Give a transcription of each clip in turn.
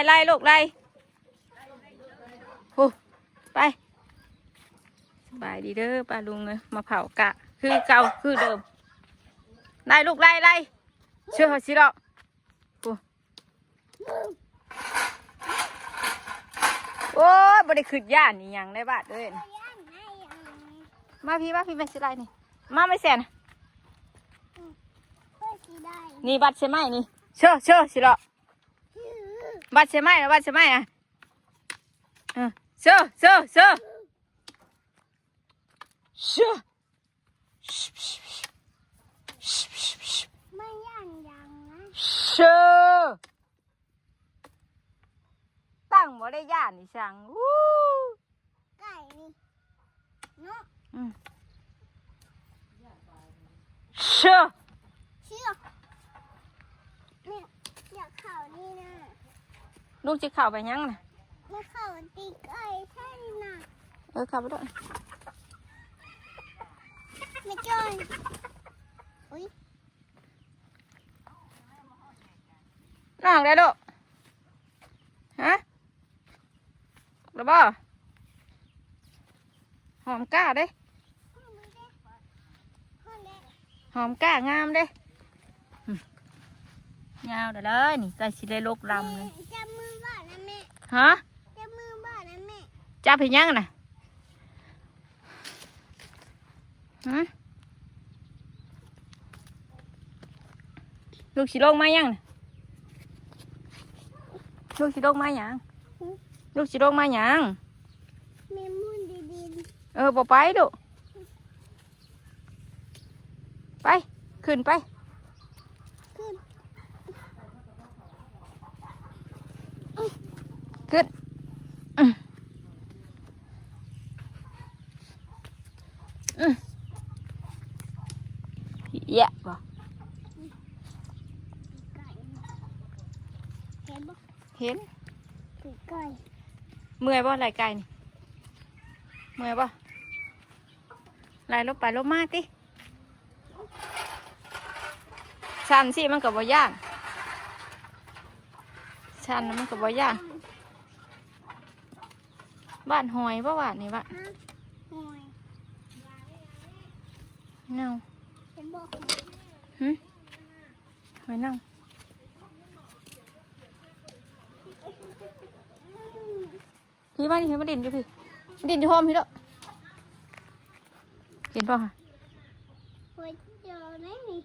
ไล่ลูกไล่โอ้ไปสบายดีเด้อป้าลุงเลยมาเผากะคือเก่าคือเดิมไล่ลูกไล่เชื่อสิหรอกโอ้ยบริขึ้นย่านนี่ยังได้บาดเลยมาพี่ไม่สิไรนี่มาไม่แสนนี่บัตรใช่ไหมนี่เชื่อสิหรอกบัตรใช่ไหมนะบัตรใช่ไหมอ่ะเชื่อไม่ยังนะ เชื่อตั้งบ่ได้ย่านนี่ช่างวู้ ไก่นี่เนาะ เชื่อ เนี่ยอยากเข่านี่นะ ลูกจะเข้าไปยังน่ะ อยากเข่าตีไก่ใช่น่ะ เข้าไปด้วย ไม่จอยอุ้ย น้องได้ลูกฮะระบ่หอมก้าเด้หอมก้างามเด้ยาวเด้อเลยนี่ใกล้สิได้ลูกลำเลย จับมือบ้านนะแม่ ฮะ จับมือบ้านนะแม่ จับเห็นยังน่ะฮะลูกสิลงมายังน่ะลูกสิลงมายังลูกสิลงมายัง แม่มุ่นดี บ่ไปดูไปขึ้นไป ขึ้น ขึ้นแย่บ่ ไก่เห็นบ่ เห็น ตีไก่ เมื่อยบ่ไหลไก่นี่เมื่อยบ่ไหลลบไปลบมาติชันสิมันก็บ่ย่านชันมันก็บ่ย่านบ้านหอยบ่บ้านนี่บ้าน หอย เน่า เห็นบ่ หอยเน่าพี่บ้านนี่เห็นมาดินอยู่พี่ดินอยู่ห้องพี่แล้วเห็นป่ะคะ หอยเจอไหนนี่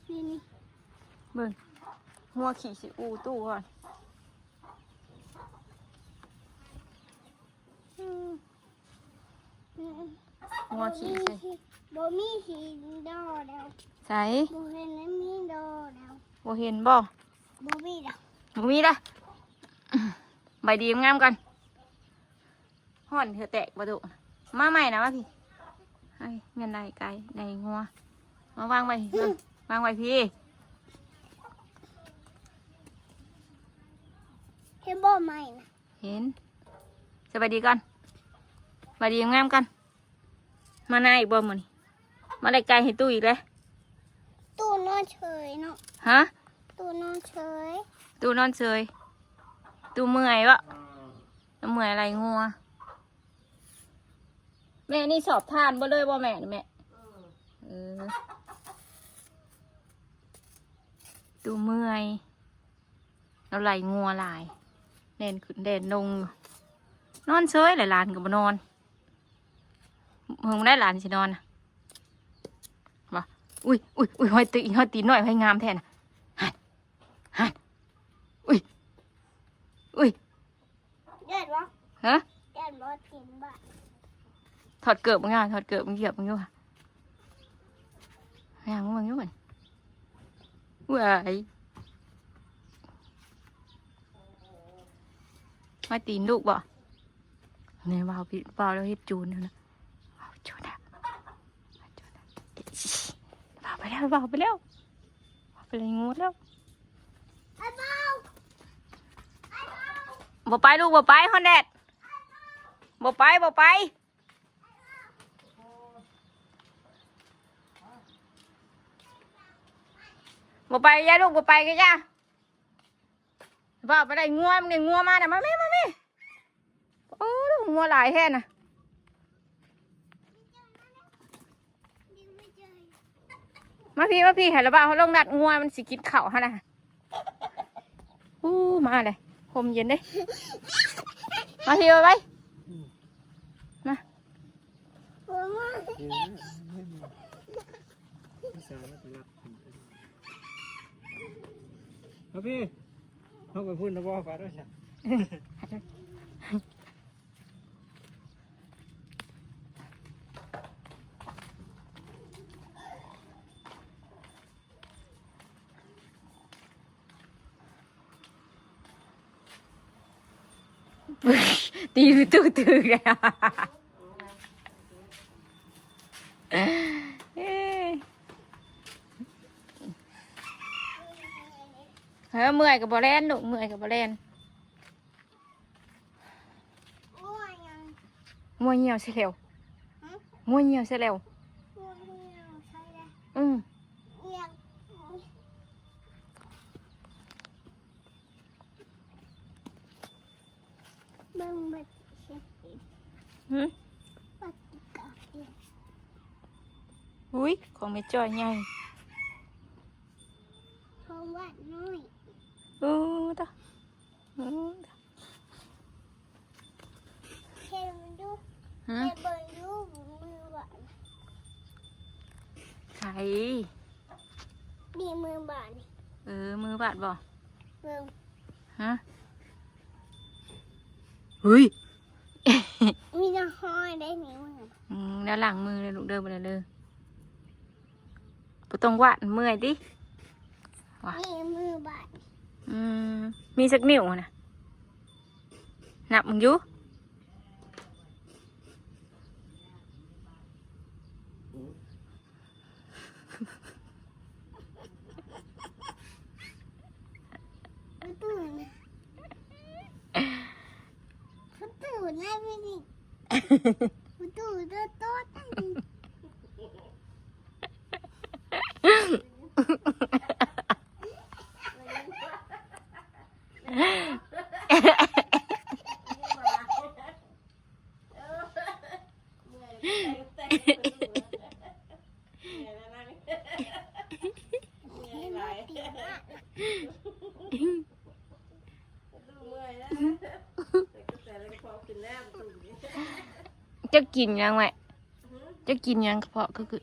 นี่ เบิ่งหัวขี่สิอูตู้ก่อนหัวขี่สิ บ่มีสีดอแล้ว ใส่ บ่เห็นแล้วมีดอแล้ว บ่เห็นบ่ บ่มีแล้ว บ่มีละใบดีงามกันห่อนเธอแตกประตูมาใหม่นะมาพี่ให้เงินใดไก่ใดงัวมาวางไว้วางไว้พี่ เห็นบ่ไหมนะ เห็นสบายดีกันสบายดีงามกันมาหน้าอีกบ่มื้อนี้มาได้ไก่ให้ตู้อีกเลย ตู้นอนเฉยเนาะ ฮะ ตู้นอนเฉย ตู้นอนเฉยตู้เมื่อยวะเมื่อยอะไรงัวแม่นี่สอบทานบ่เลยบ่แม่นี่แม่ตู้เมื่อยเราไหลงัวหลายเด่นขึ้นเด่นลงนอนเฉยหลายหลานกับบ่นอนเพิ่งได้หลานสินอนนะบ่อุ้ยหอยตีนหน่อยให้งามแท้น่ะฮันอุ้ย เด็ดวะ ฮะ เด็ดบ่กินบ่ ถอดเกือบมึงอ่ะถอดเกือบมึงเหยียบมึงอยู่ค่ะมึงอยู่ก่อนว้ายมาตีนลูกบ่เนี่ยว่าวพี่เปล่าแล้วเฮ็ดจูนนะว่าวจูนอ่ะว่าวไปแล้วว่าวไปเลยงูแล้ว ไอ้เบา บ่ไปลูกบ่ไปฮอนแดดบ่ไปบ่ไป บ่ไปย่าลูกบ่ไปกันย่าว่าไปได้งัวมึงได้งัวมาเนี่ยมาแม่โอ้ลูกงัวหลายแท้น่ะมาพี่ให้ระบาดเขาลงนัดงัวมันสิกินข้าวฮะนะมาเลยคมเย็นเด้มาพี่ไปมาพี่เขาไปพูดนะบ่ฟ้าด้วยใช่ ตีตื้อๆกันเมื่อยกับบ่แล่นลูกเมื่อยกับบ่แล่นมัวเหี่ยวเสียแล้วมัวเหี่ยวเสียแล้วอุ้ยของไม่จ่อยใหญ่ต่อไข่มีมือบาด มือบาดบ่ เบิ่ง ฮะเฮ้ย มีน้ำห้อยได้ไหมวะ แล้วหลังมือเลยลูกเดินไปเลยปตรงวาดเมื่อยดิ มีมือบาด มีสักนิ้วนะนับมึงอยู่ประตูนะประตูได้ไหมนี่ประตูเดินโต๊ะได้ไหมจะกินยังไงจะกินยังกระเพาะก็คือ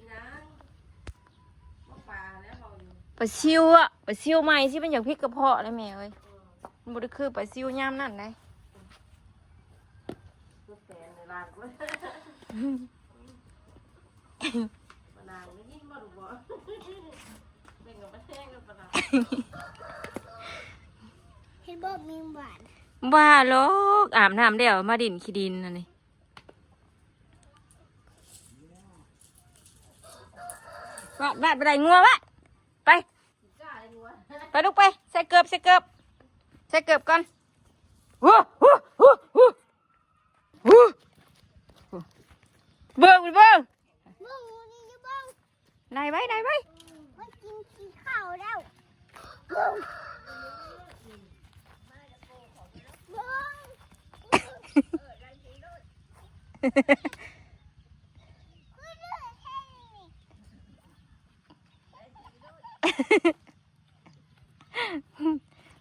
ปลาซิวอะปลาซิวใหม่ที่มันอยากพริกกระเพาะเลยแม่เอ้ยมันบ่ได้คือปลาซิวย่ำนั่นได้เห็นบอกมีบาด บ้าโลกอาบน้ำเดี๋ยวมาดินขี้ดินนั่นนี่บาดไปไหนงัววะไปลูกไปใส่เกือบก่อนเบิ่ง เบิ่งนี่จะเบิ่ง ไหนไว้ ว่ากินข้าวแล้วเบิ่ง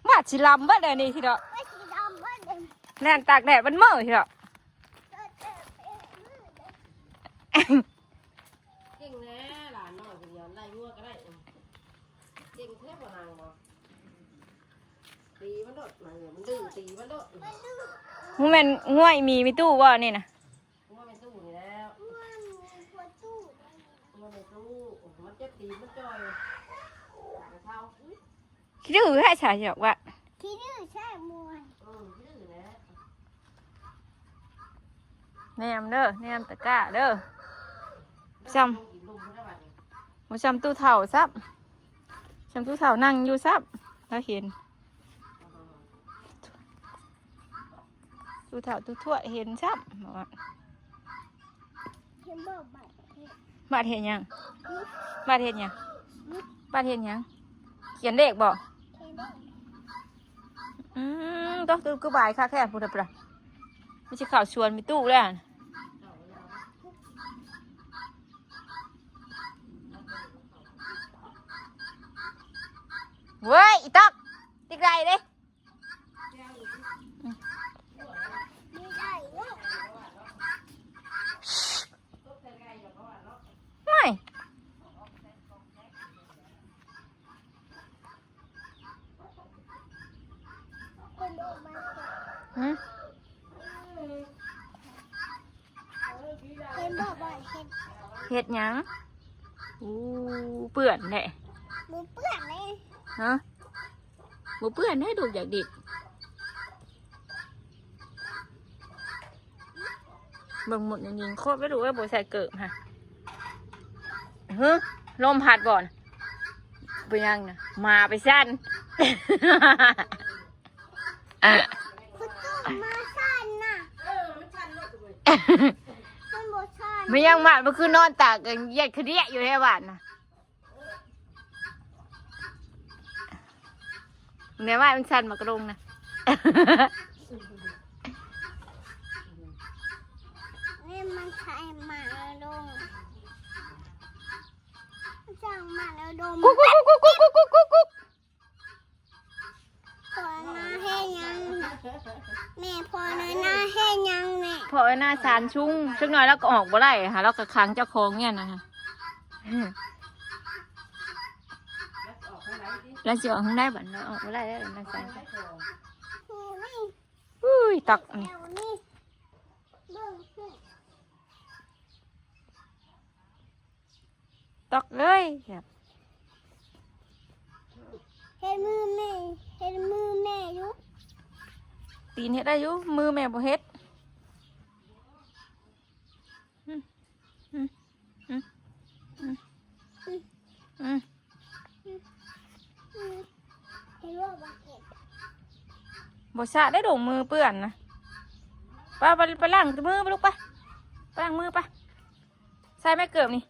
มาชิลำบ้านเดี๋ยวนี้ทีเดียว ว่าสีดำว่าเดิม แน่นตากแดดมันเมื่อทีเดียว เก่งแน่หลานน้อยเป็นย้อนได้งัวก็ได้เก่งแท้บ่นางบ่ตีมันโดดมันมันดื้อตีมันโดด มึงแม่นง่วยมีตู้ว่านี่นะ งัวไม่สู้นี่แล้ว ว่ามีหัวตู้ งัวไม่สู้มันจะตีมันจ่อยเท้า คิดดูให้ฉายหยอกว่า ที่นี่ใช่มวย ดื้อแล้ว แนมเด้อแนมตะกร้าเด้อซ้ำมาซ้ำตู้เถ่าซับซ้ำตู้เถ่านั่งอยู่ซับแล้วเห็นตู้เถ่าตู้ทั่วเห็นซับบอกว่า เห็นบอกบาด บาดเห็นยังบาดเห็นยังบาดเห็นยัง เขียนเลขบอก เขียนได้ ต้องตื่นกูบ่ายค่ะแค่พูดอะไรไม่ใช่ข่าวชวนมีตู้แล้วเว้ยอีต๊อกติ๊กไรเด้ ไม่ได้ลูก ไม่ คนออกมา หืม เห็นบอกว่าเห็น เฮ็ดหยังอู้เปื่อนแหละ หมูเปื้อนเลย ฮะบ่เปื่อนให้ดูอยากดิดเบิ่งหมดยิงโคตรไม่รู้ว่าบ่ใส่เกิบฮะเฮ้ยลมพัดบ่อนไปยังนะมาไปสั้น คุณตู้มาสั่นน่ะ มันชันรถเลย มันบอกสั่น ไม่ยังมาเมื่อคืนนอนตากกันเหยียดคือเดียอยู่ในบ้านนะเนี่ยว่ามันสั่นมากระดงนะ นี่มันใช่หมาแล้วดงจังหมาแล้วดง กุ๊กกุ๊กกุ๊กกุ๊กกุ๊กกุ๊กกุ๊กกุ๊ก พอหน้าให้ยังแม่พอหน้าให้ยังแม่ พอไอ้หน้าสารชุ่งสักหน่อยแล้วก็ออกบ่ได้ค่ะแล้วก็ค้างเจ้าของเนี่ยนะคะ แล้วออกข้างไหนดิแล้วสิออกข้างได้บัดแล้วออกบ่ได้แล้วนะสาร ไม่พอ นี่ อุ้ยตักนี่ เดี๋ยวนี่เบิ่งสิ ตักเลยครับ เห็นมือแม่เห็นมือแม่อยู่ ตีนเฮ็ดได้อยู่มือแม่บ่เฮ็ดอืมอืมอืมอืมอืม เห็นว่าบักเก็ต บ่สะได้ดงมือเปื้อนนะไปล้างมือไปลูกไปล้างมือไปใส่แม่เกิบนี่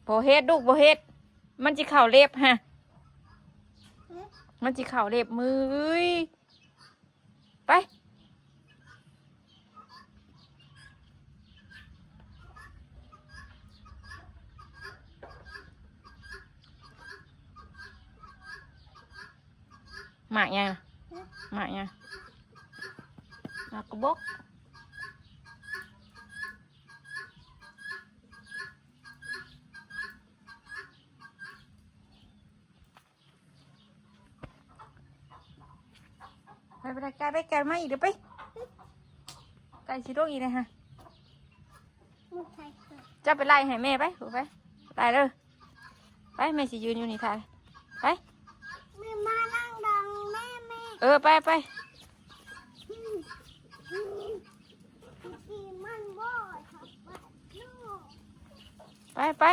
บ่เฮ็ดลูกบ่เฮ็ดมันสิเข้าเล็บฮะมันสิเข้าเล็บมือเอ้ยไปหมากยังหมากยังหมากกระบอกไปไกลมาอีกเดี๋ยวไปไกลสิโรคอีกเลยฮะ มุกไทยค่ะ จะไปไล่ให้แม่ไปถูกไปไล่เลยไปแม่สิยืนอยู่นี่ถ่ายไป แม่มานั่งดังแม่แม่ ไป ที่มันบ่ทับบัดลูก ไป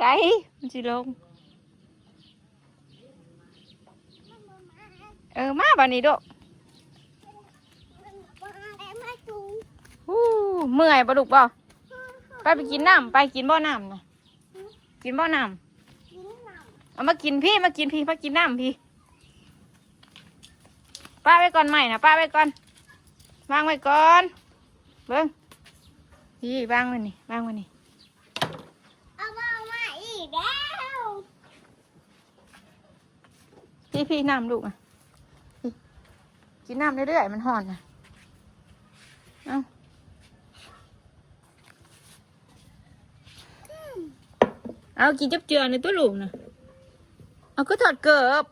ไกลมันสิลงมาบันนี้ดู มันมาได้มาจู เมื่อยปะลูกบ่ไปกินน้ำไปกินบ่อน้ำนะกินบ่อน้ กินหนัง ำเอามากินพี่มากินน้ำพี่ป้าไว้ก่อนใหม่นะป้าไว้ก่อนวางไว้ก่อนเบิ้งพี่วางไว้นี่วางไว้นี่ เอามาอีกแล้ว พี่น้ำลูกอ่ะกินน้ำเรื่อยๆมันห่อนนะเอากินจับเจือในตัวลูกนะเอาก็ถอดเกิบ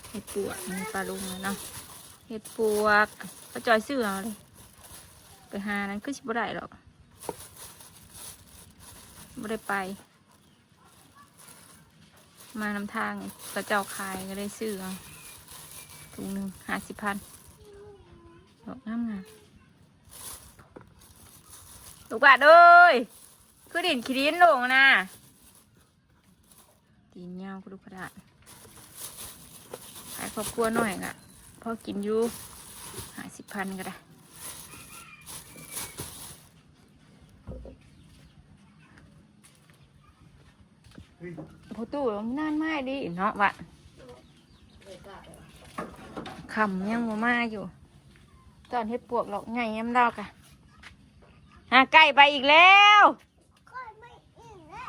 เห็ดปวกนี่ปลาลุงเลยเนาะเห็ดปวกปลาจอยซื้อเอาเลยไปหานั้นก็ชิบได้หรอกไม่ได้ไปมานำทางกระเจ้าขายก็ได้ซื้อเอาถุงหนึ่ง50,000ดอกงามลูกบาทเอ้ยคือดินขี้ดินลงนะ ตีนยาวกระดูกกระดาษขายครอบครัวหน่อยอ่ะพอกินอยู่50,000ก็ได้ผู้ตู้มันนานมากดิเนาะวะคำยังบ่มาอยู่ตอนเฮ็ดปวกหรอกไงย้ำดอกอะหาไก่ไปอีกแล้ว ก็ไม่อิ่มแล้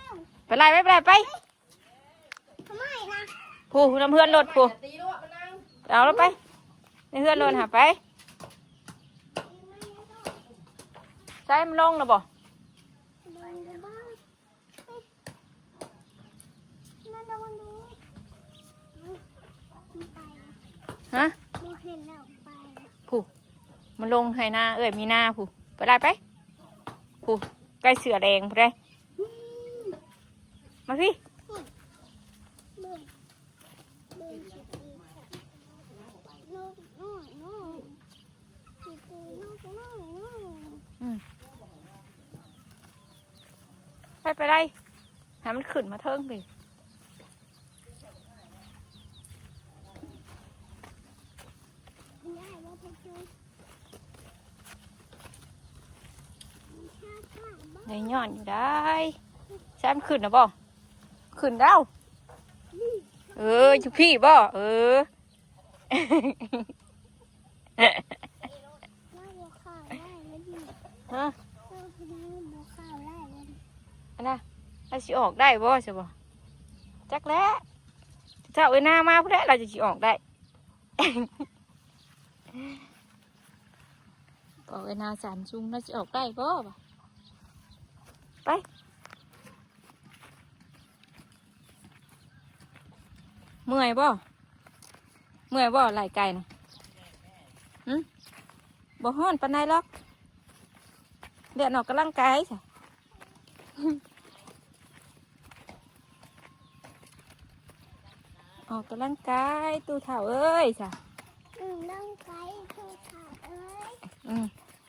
ว ไปไล่ไปไป ทำไมล่ะ ผู้น้ำเพื่อนรถผู้ ตีด้วยมันนั่ง เอาแล้วไปในเพื่อนรถหาไปใช้มันลงแล้วบ่ ลงดูบ้างมาลงดูไป ฮะ โมเห็นแล้วไป ผู้มันลงให้หน้าเอ้ยมีหน้าผู้ไปไล่ไปผู้ใกล้เสือแดงผู้ได้มาพี่ เบิ่งเบิ่งสิลูกน้อยน้อยสิปูลูกน้อยน้อย ไปได้ให้มันขึ้นมาเทิงดิ ได้ว่าไปเจอชาข้าวบ้าน ในย้อนอยู่ได้ใช้มันขึ้นนะบ่ขึ้นแล้วอยู่พี่บ่ว่าบัวข้าวได้แล้วดิ ฮะ ว่าคนนี้บัวข้าวได้แล้วดิ อันน่ะเราสิออกได้บ่ใช่บ่จักแล้วเจ้าเอ้ยหน้ามาผู้ใดเราจะสิออกได้ ก็เอ้ยหน้าสารซุงเราสิออกได้บ่ไปเมื่อยบ่ไหลไก่นะบ่ฮ้อนปานใดหรอกเดี๋ยวออกกำลังกายจ้ะ ออกกำลังกายตู้เฒ่าเอ้ยจ้ะ ร่างกายเธอขาดเอ้ย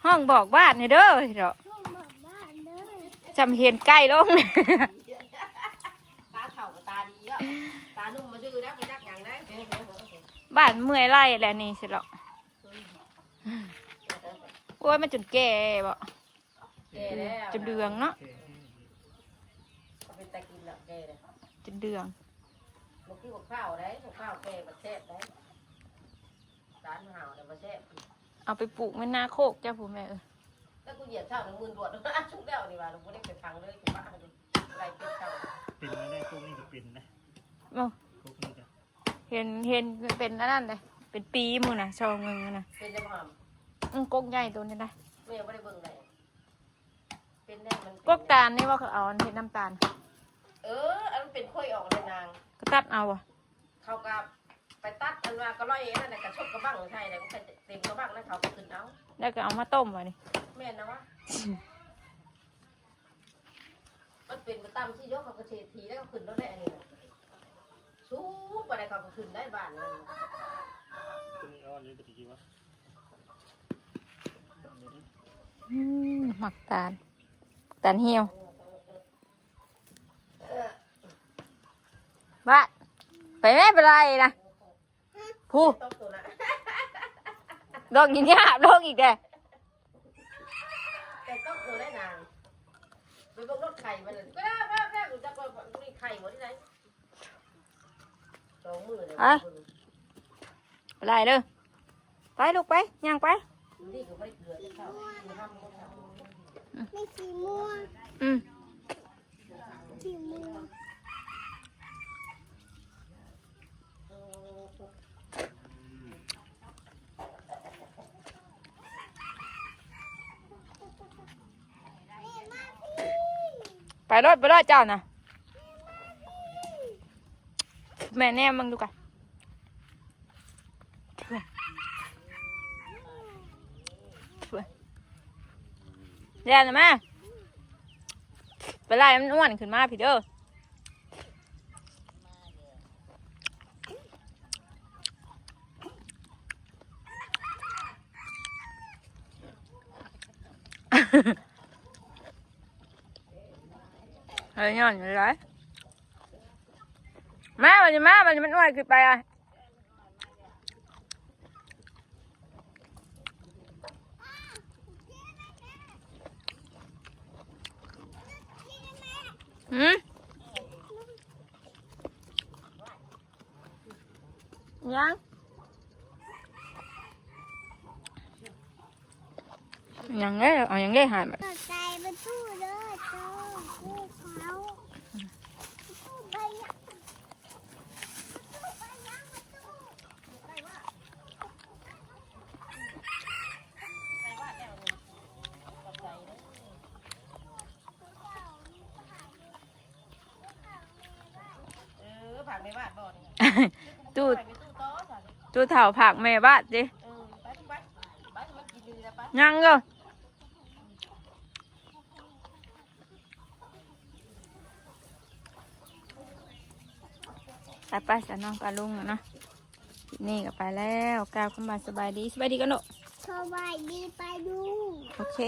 ห้องบอกบ้านนี่เด้อเดี๋ยว ลูกบอกบ้านเด้อ จำเห็นใกล้ลง ตาเข่ากับตาดีอ่ะตานุ่มมาดื้อนะไปจักอย่างได้ บ้านเมื่อยไล่แหละนี่สิหรอกโอ้ยมันจนแก่บ่ แก่แล้ว จนเดืองเนาะ เป็นตะกินแล้วแก่เลย จนเดือง มันคือข้าวได้ข้าวแก่มาแซ่บได้ร้านห่าวแต่มาแซ่บ เอาไปปลูกไม่น่าโคกจ้าผู้แม่ แล้วกูเหยียบเช่าหนึ่งหมื่นบวชชุกแล้วนี่ว่าเราไม่ได้ไปฟังเลยกูบ้าเลยไรเป็นเช่า เป็นมาได้พวกนี้ก็เป็นนะ โอ้ พวกนี้ก็ เห็นเป็นอันนั้นเลยเป็นปีมือน่ะชองเงินน่ะ เป็นจะหอม กกใหญ่ตัวนี้ได้ ไม่ยังไม่ได้เบิ่งไหนเป็นได้มัน กกตาลนี่ว่าเขาเอาอันเห็นน้ำตาล อันนั้นเป็นค่อยออกเลยนาง ก็ตัดเอาอ่ะ เขากับไปตัดอันว่ากระร้อยนั่นแหละกระชดกระบังใช่เลยมันเต็มกระบังนั่นเขาก็ขึ้นเอา แล้วก็เอามาต้มไว้นี่ แม่นนะวะมันเป็นมาตามที่ยกเขากระเททีแล้วก็ขึ้นแล้วได้อันนี้สู้ไปได้เขาก็ขึ้นได้บ้านนั่น ตัวนี้อ่อนเลยปฏิกิริยา หมักตาลเหี่ยวบ้านไปไม่เป็นไรนะผู้ ต้องตัวนะ ดอกกินยาดอกอีกแก แต่ต้องตัวได้นานไปบอกรถไข่มาเลยแป๊บกูจะก็มีไข่หมดที่ไหน2 มือเลย ไปไรเด้อไปลูกไปย่างไป นี่ก็ไม่ได้เกลือจะเข้าทำหมด ไม่สีม่วง อืม สีม่วง ไปรถเจ้านะแม่แน่มึงดูกันเดี๋ยวนะแม่ไปไล่มันอ้วนขึ้นมาพี่เด้อเฮ้ยย้อนอยู่ไร มาบัดนี้มาบัดนี้มันอ้วนขึ้นไปอ่ะหืมยังยังไงเอายังไงหายไป ต่อใจประตูเลยโตกูเขาประตูไปยังประตูไปยังประตู ผักในบ้านบ่อน ตู้ ไปตู้โต๊ะสั่น ตู้เถ่าผักแม่บ้านดิ ไปมันกินดีแล้วไป ยังก็ไปจะน้องปลาลุงแล้วเนาะนี่ก็ไปแล้วก้าวขึ้นมาสบายดีกันเนอะ สบายดีไปดู โอเค